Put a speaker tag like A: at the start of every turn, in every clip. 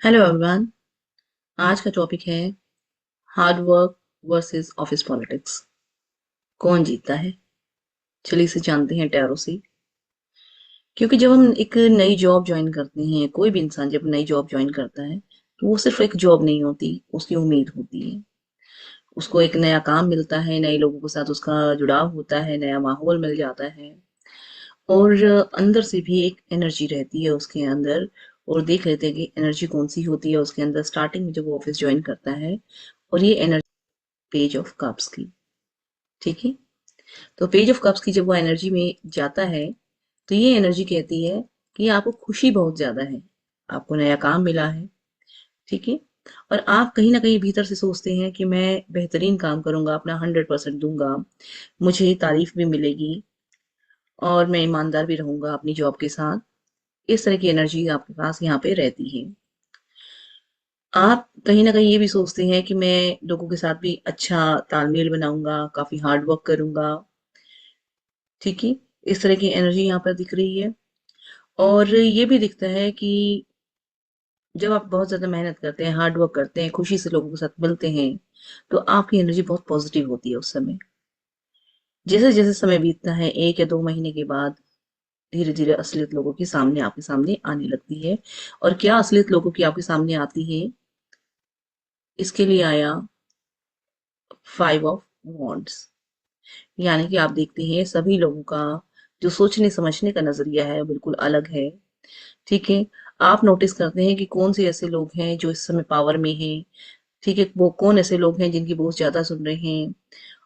A: Hello everyone. आज का topic है hard work versus office politics. कौन जीतता है? चलिए इसे जानते हैं टैरो से। क्योंकि जब हम एक नई जॉब ज्वाइन करते हैं, कोई भी इंसान जब नई जॉब ज्वाइन करता है तो वो सिर्फ एक जॉब नहीं होती, उसकी उम्मीद होती है। उसको एक नया काम मिलता है, नए लोगों के साथ उसका जुड़ाव होता है, नया माहौल मिल जाता है और अंदर से भी एक एनर्जी रहती है उसके अंदर। और देख लेते हैं कि एनर्जी कौन सी होती है उसके अंदर स्टार्टिंग में जब वो ऑफिस ज्वाइन करता है। और ये एनर्जी पेज ऑफ कप्स की, ठीक है। तो पेज ऑफ कप्स की जब वो एनर्जी में जाता है तो ये एनर्जी कहती है कि आपको खुशी बहुत ज्यादा है, आपको नया काम मिला है, ठीक है। और आप कहीं ना कहीं भीतर से सोचते हैं कि मैं बेहतरीन काम करूंगा, अपना 100% दूंगा, मुझे तारीफ भी मिलेगी और मैं ईमानदार भी रहूंगा अपनी जॉब के साथ। इस तरह की एनर्जी आपके पास यहाँ पे रहती है। आप कहीं ना कहीं ये भी सोचते हैं कि मैं लोगों के साथ भी अच्छा तालमेल बनाऊंगा, काफी हार्ड वर्क करूंगा, ठीक है। इस तरह की एनर्जी यहाँ पर दिख रही है। और ये भी दिखता है कि जब आप बहुत ज्यादा मेहनत करते हैं, हार्ड वर्क करते हैं, खुशी से लोगों के साथ मिलते हैं, तो आपकी एनर्जी बहुत पॉजिटिव होती है उस समय। जैसे जैसे समय बीतता है, 1 या 2 महीने के बाद धीरे धीरे असलियत लोगों के सामने, आपके सामने आने लगती है। और क्या असलियत लोगों की आपके सामने आती है? इसके लिए आया 5 ऑफ वॉन्ड्स। यानी कि आप देखते हैं सभी लोगों का जो सोचने समझने का नजरिया है बिल्कुल अलग है, ठीक है। आप नोटिस करते हैं कि कौन से ऐसे लोग हैं जो इस समय पावर में हैं, ठीक है। वो कौन ऐसे लोग हैं जिनकी बहुत ज्यादा सुन रहे हैं।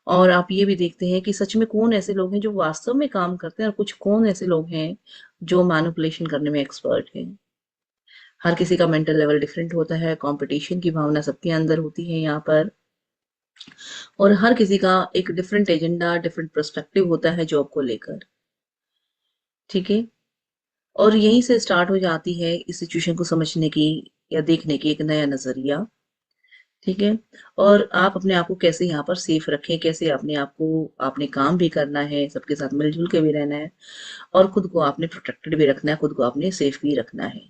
A: और आप ये भी देखते हैं कि सच में कौन ऐसे लोग हैं जो वास्तव में काम करते हैं और कुछ कौन ऐसे लोग हैं जो मैनिपुलेशन करने में एक्सपर्ट हैं। हर किसी का मेंटल लेवल डिफरेंट होता है, कंपटीशन की भावना सबके अंदर होती है यहाँ पर। और हर किसी का एक डिफरेंट एजेंडा, डिफरेंट पर्सपेक्टिव होता है जॉब को लेकर, ठीक है। और यहीं से स्टार्ट हो जाती है इस सिचुएशन को समझने की या देखने की एक नया नजरिया, ठीक है। और आप अपने आप को कैसे यहाँ पर सेफ रखें, कैसे अपने आप को, आपने काम भी करना है, सबके साथ मिलजुल के भी रहना है और खुद को आपने प्रोटेक्टेड भी रखना है, खुद को आपने सेफ भी रखना है।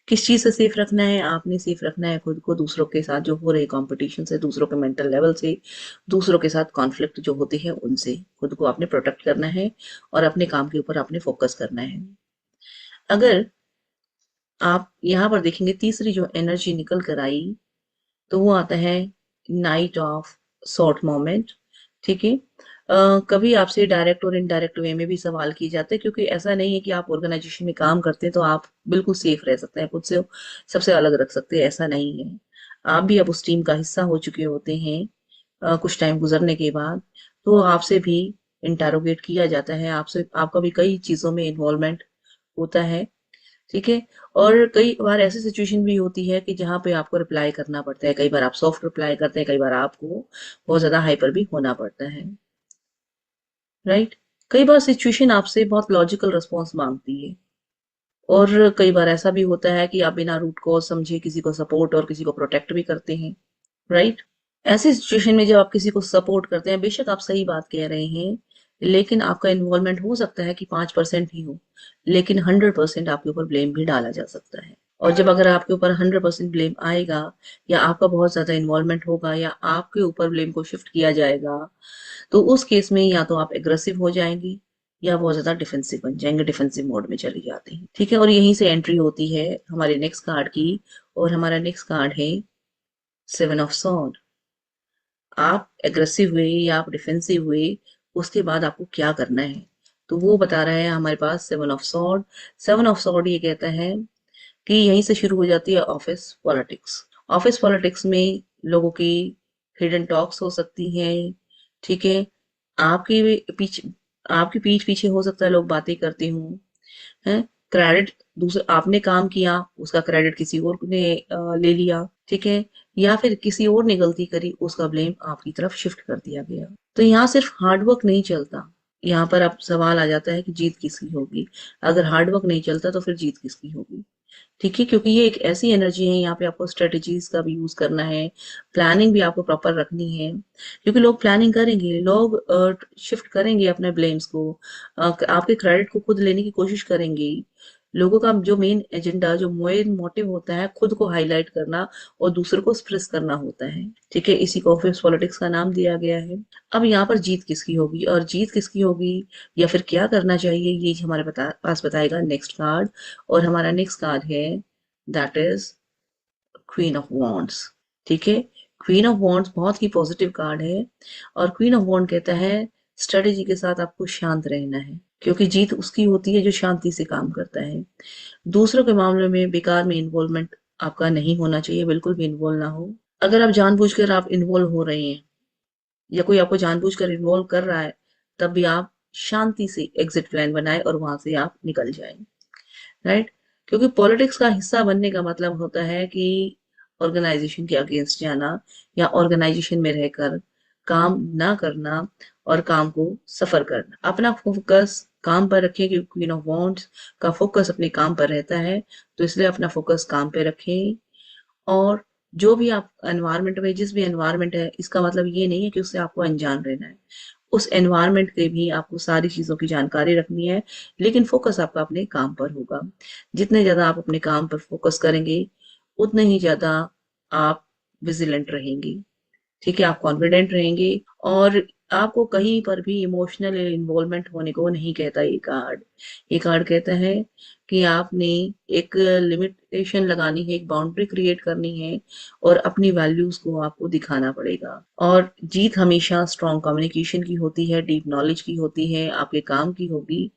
A: किस चीज से सेफ रखना है? आपने सेफ रखना है खुद को दूसरों के साथ जो हो रहे कंपटीशन से, दूसरों के मेंटल लेवल से, दूसरों के साथ कॉन्फ्लिक्ट जो होते हैं उनसे खुद को आपने प्रोटेक्ट करना है और अपने काम के ऊपर आपने फोकस करना है। अगर आप यहाँ पर देखेंगे तीसरी जो एनर्जी निकल कर आई तो वो आता है नाइट ऑफ शॉर्ट मोमेंट, ठीक है। कभी आपसे डायरेक्ट और इनडायरेक्ट वे में भी सवाल किए जाते हैं, क्योंकि ऐसा नहीं है कि आप ऑर्गेनाइजेशन में काम करते हैं तो आप बिल्कुल सेफ रह सकते हैं, खुद से सबसे अलग रख सकते हैं, ऐसा नहीं है। आप भी अब उस टीम का हिस्सा हो चुके होते हैं कुछ टाइम गुजरने के बाद। तो आपसे भी इंटरोगेट किया जाता है, आपसे, आपका भी कई चीजों में इन्वॉल्वमेंट होता है, ठीक है। और कई बार ऐसी सिचुएशन भी होती है कि जहाँ पे आपको रिप्लाई करना पड़ता है, कई बार आप सॉफ्ट रिप्लाई करते हैं, कई बार आपको बहुत ज्यादा हाइपर भी होना पड़ता है, राइट। कई बार सिचुएशन आपसे बहुत लॉजिकल रिस्पॉन्स मांगती है और कई बार ऐसा भी होता है कि आप बिना रूट कॉज समझे किसी को सपोर्ट और किसी को प्रोटेक्ट भी करते हैं, राइट। ऐसी सिचुएशन में जब आप किसी को सपोर्ट करते हैं, बेशक आप सही बात कह रहे हैं, लेकिन आपका इन्वॉल्वमेंट हो सकता है कि 5% ही हो, लेकिन 100% आपके ऊपर ब्लेम भी डाला जा सकता है। और जब अगर आपके ऊपर 100% ब्लेम आएगा या आपका बहुत ज्यादा इन्वॉल्वमेंट होगा या आपके ऊपर ब्लेम को शिफ्ट किया जाएगा, तो उस केस में या तो आप एग्रेसिव हो जाएंगे या बहुत ज्यादा डिफेंसिव बन जाएंगे, डिफेंसिव मोड में चले जाते हैं, ठीक है। और यहीं से एंट्री होती है हमारे नेक्स्ट कार्ड की। और हमारा नेक्स्ट कार्ड है 7 ऑफ सॉर्ड। आप एग्रेसिव हुए या आप डिफेंसिव हुए, उसके बाद आपको क्या करना है? तो वो बता रहा है हमारे पास 7 ऑफ सॉर्ड। 7 ऑफ सॉर्ड ये कहता है कि यहीं से शुरू हो जाती है ऑफिस पॉलिटिक्स। ऑफिस पॉलिटिक्स में लोगों की हिडन टॉक्स हो सकती हैं, ठीक है। आपके पीछे, आपकी पीठ पीछे हो सकता है लोग बातें करते हों, है। क्रेडिट, दूसरे आपने काम किया उसका क्रेडिट किसी और ने ले लिया, ठीक है। या फिर किसी और ने गलती करी, उसका ब्लेम आपकी तरफ शिफ्ट कर दिया गया। तो यहाँ सिर्फ हार्डवर्क नहीं चलता, यहाँ पर अब सवाल आ जाता है कि जीत किसकी होगी। अगर हार्डवर्क नहीं चलता तो फिर जीत किसकी होगी, ठीक है। क्योंकि ये एक ऐसी एनर्जी है, यहाँ पे आपको स्ट्रेटेजीज का भी यूज करना है, प्लानिंग भी आपको प्रॉपर रखनी है। क्योंकि लोग प्लानिंग करेंगे, लोग शिफ्ट करेंगे अपने ब्लेम्स को, आपके क्रेडिट को खुद लेने की कोशिश करेंगे, लोगों का जो मेन एजेंडा, जो मेन मोटिव होता है, खुद को हाईलाइट करना और दूसरों को एक्सप्रेस करना होता है। ठीक है, इसी को ऑफिस पॉलिटिक्स का नाम दिया गया है। अब यहाँ पर जीत किसकी होगी और जीत किसकी होगी या फिर क्या करना चाहिए, ये हमारे पास बताएगा नेक्स्ट कार्ड। और हमारा नेक्स्ट कार्ड है, that is queen of wands. ठीक है, क्वीन ऑफ वॉन्ड्स बहुत ही पॉजिटिव कार्ड है और क्वीन ऑफ वॉन्ड कहता है स्ट्रेटेजी के साथ आपको शांत रहना है, क्योंकि जीत उसकी होती है जो शांति से काम करता है। दूसरों के मामले में बेकार में इन्वॉल्वमेंट आपका नहीं होना चाहिए, बिल्कुल भी इन्वॉल्व ना हो। अगर आप जानबूझकर आप इन्वॉल्व हो रहे हैं या कोई आपको जानबूझकर इन्वॉल्व कर रहा है, तब भी आप शांति से एग्जिट प्लान बनाए और वहां से आप निकल जाएं। राइट, क्योंकि पॉलिटिक्स का हिस्सा बनने का मतलब होता है कि ऑर्गेनाइजेशन के अगेंस्ट जाना या ऑर्गेनाइजेशन में रहकर काम ना करना और काम को सफर करना। अपना फोकस काम पर रखें, क्योंकि क्वीन ऑफ वॉन्ड्स का फोकस अपने काम पर रहता है, तो इसलिए अपना फोकस काम पे रखें। और जो भी आप एनवायरनमेंट में, जिस भी एनवायरनमेंट है, इसका मतलब ये नहीं है कि उससे आपको अनजान रहना है। उस एनवायरनमेंट के भी आपको सारी चीजों की जानकारी रखनी है, लेकिन फोकस आपका अपने काम पर होगा। जितने ज्यादा आप अपने काम पर फोकस करेंगे, उतने ही ज्यादा आप विजिलेंट रहेंगे। ठीक है, आप कॉन्फिडेंट रहेंगे और आपको कहीं पर भी इमोशनल इन्वॉल्वमेंट होने को नहीं कहता ये कार्ड। ये कार्ड कहता है कि आपने एक लिमिटेशन लगानी है, एक बाउंड्री क्रिएट करनी है और अपनी वैल्यूज को आपको दिखाना पड़ेगा। और जीत हमेशा स्ट्रॉन्ग कम्युनिकेशन की होती है, डीप नॉलेज की होती है, आपके काम की होगी।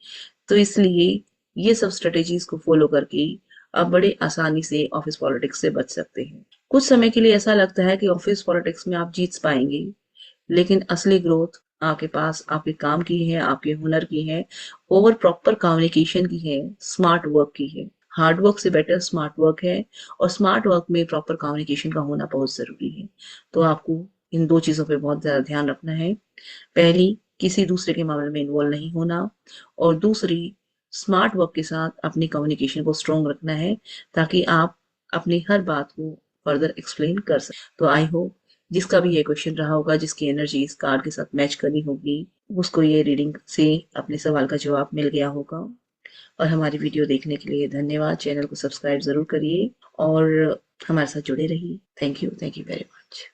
A: तो इसलिए ये सब स्ट्रेटेजीज को फॉलो करके आप बड़े आसानी से ऑफिस पॉलिटिक्स से बच सकते हैं। कुछ समय के लिए ऐसा लगता है कि ऑफिस पॉलिटिक्स में आप जीत पाएंगे, लेकिन असली ग्रोथ आपके पास आपके काम की है, आपके हुनर की है, ओवर प्रॉपर कम्युनिकेशन की है, स्मार्ट वर्क की है। हार्ड वर्क से बेटर स्मार्ट वर्क है और स्मार्ट वर्क में प्रॉपर कम्युनिकेशन का होना बहुत जरूरी है। तो आपको इन दो चीजों पे बहुत ज्यादा ध्यान रखना है। पहली, किसी दूसरे के मामले में इन्वॉल्व नहीं होना, और दूसरी, स्मार्ट वर्क के साथ अपनी कम्युनिकेशन को स्ट्रॉन्ग रखना है, ताकि आप अपनी हर बात को फर्दर एक्सप्लेन कर सकें। तो आई होप जिसका भी ये क्वेश्चन रहा होगा, जिसकी एनर्जी इस कार्ड के साथ मैच करनी होगी, उसको ये रीडिंग से अपने सवाल का जवाब मिल गया होगा। और हमारी वीडियो देखने के लिए धन्यवाद। चैनल को सब्सक्राइब जरूर करिए और हमारे साथ जुड़े रहिए। Thank you very much.